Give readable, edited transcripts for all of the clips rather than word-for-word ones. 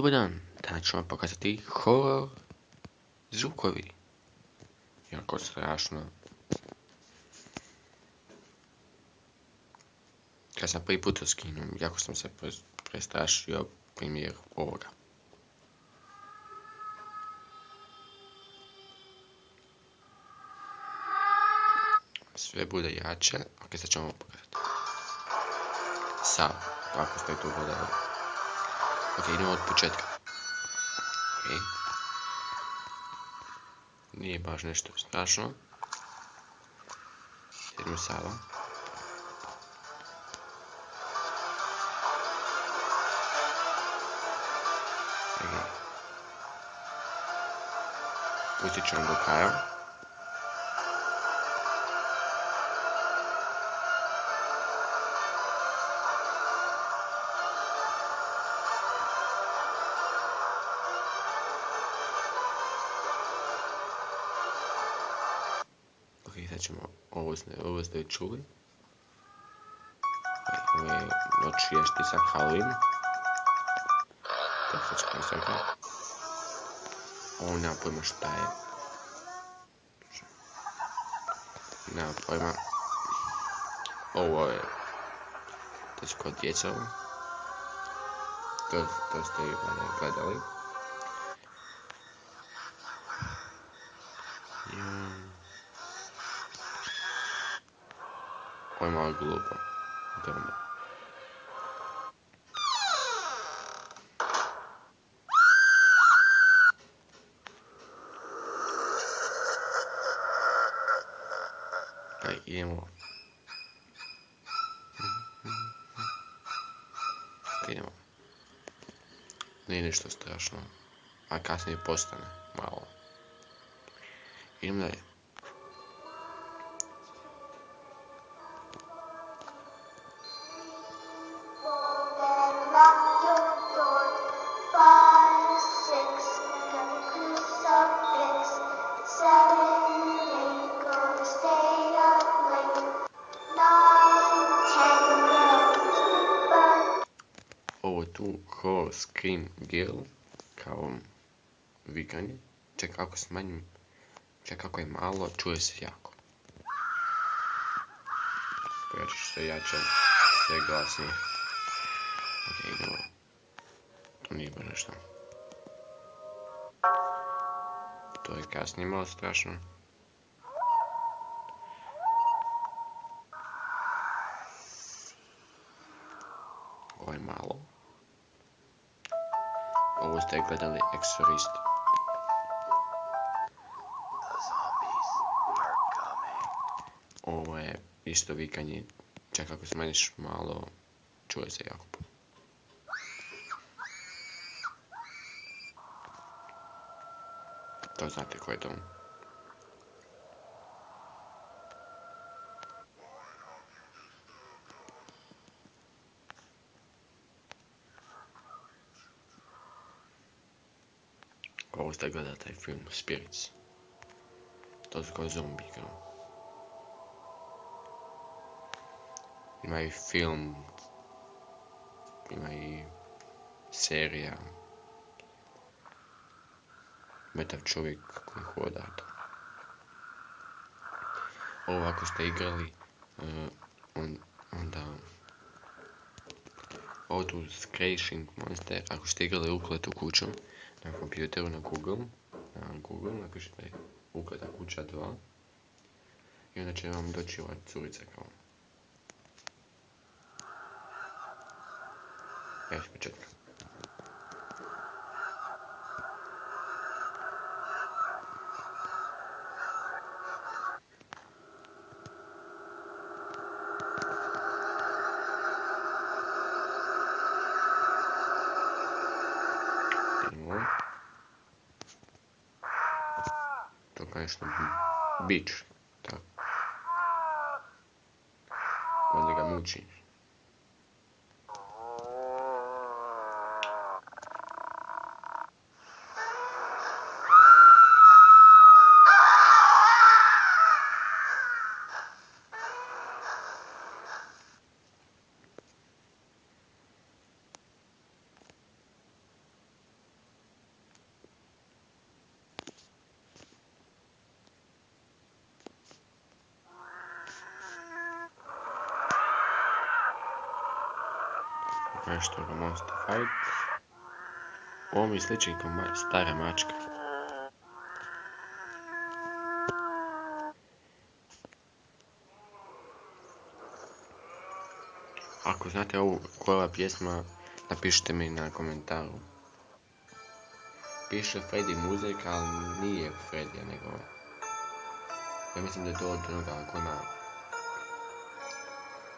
Dobar dan, danas ću vam pokazati horror zvukovi. Jako strašno. Kad sam prvi put to skinuo, jako sam se prestrašio primjer ovoga. Sve bude jače, ok, sad ćemo vam pokazati. Sad, ako ste to gledali. Ok, idemo od početka. Ok. Nije baš nešto strašno. Idemo Sava. Ok. Pustit ću vam do kraja. Ok, sad ćemo, ovo ste čuli. Ovo je noć vijesti sa Halloween. Tako sad ću vam sve. Ovo nema pojma šta je. Nema pojma. Ovo je... To su kod djeca ovo. To ste gledali. Ovo je malo glupo. Dobro. Aj, idemo. Idemo. Nije nešto strašno. A kasnije postane malo. Idemo dalje. Ovo tu horror scream girl kao vikanje. Ček, ako smanjim, ček, ako je malo, čuje se jako. Pojačaš sve jače, sve glasnije. Ok, idemo. To nije baš nešto. To je kasnije malo strašno. Ovo je malo. Ovo ste gledali Exorcist. Ovo je isto vikanje. Čak ako smanjiš malo, čuje se jako puno. To znate ko je to. Ovo ste gledali taj film Spirits. To su kao zombi kao. Ima i film, ima i serija. Mrtav čovjek koji hoda. Ovo ako ste igrali, onda... Ovo tu Screeching Monster, ako ste igrali Ukletu kuću na kompjuteru, na Google napišite Ukleta kuća 2. I onda će vam doći ova curica kao. Evo početka. To kao nešto bić, tako. Onda ga muči. nešto Monster Fight. Ovo mi sliči kao stara mačka. Ako znate koja je pjesma, napišite mi na komentaru. Piše Freddy muzika, ali nije Freddy, nego... Ja mislim da je to od onoga koji ima...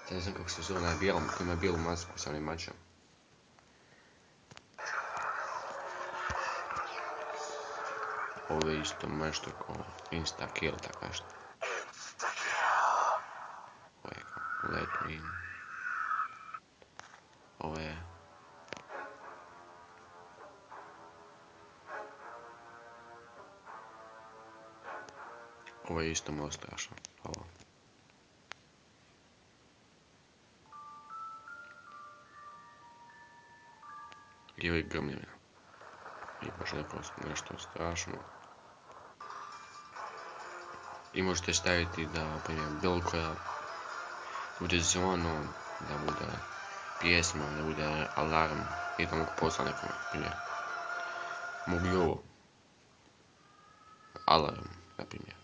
Sad ne znam kako se zove, koji ima bijelu masku sa onim mačem. Ovo je isto nešto kao Insta-kill, tako nešto. Ovo je kao Let Me In. Ovo je... Ovo je isto malo strašno. Ovo. Ili grmljivina. I baš nešto strašno. I možete staviti da, primjer, bilo koja bude zono, da bude pjesma, da bude alarm i da mogu poslati nekom, primjer. Mogu i ovo. Alarm, na primjer.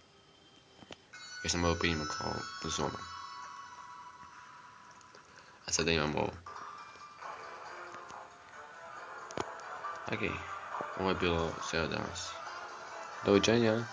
Jer sam malo primjer kao zona. A sada imam ovo. Ok, ovo je bilo sve od danas. Doviđenja.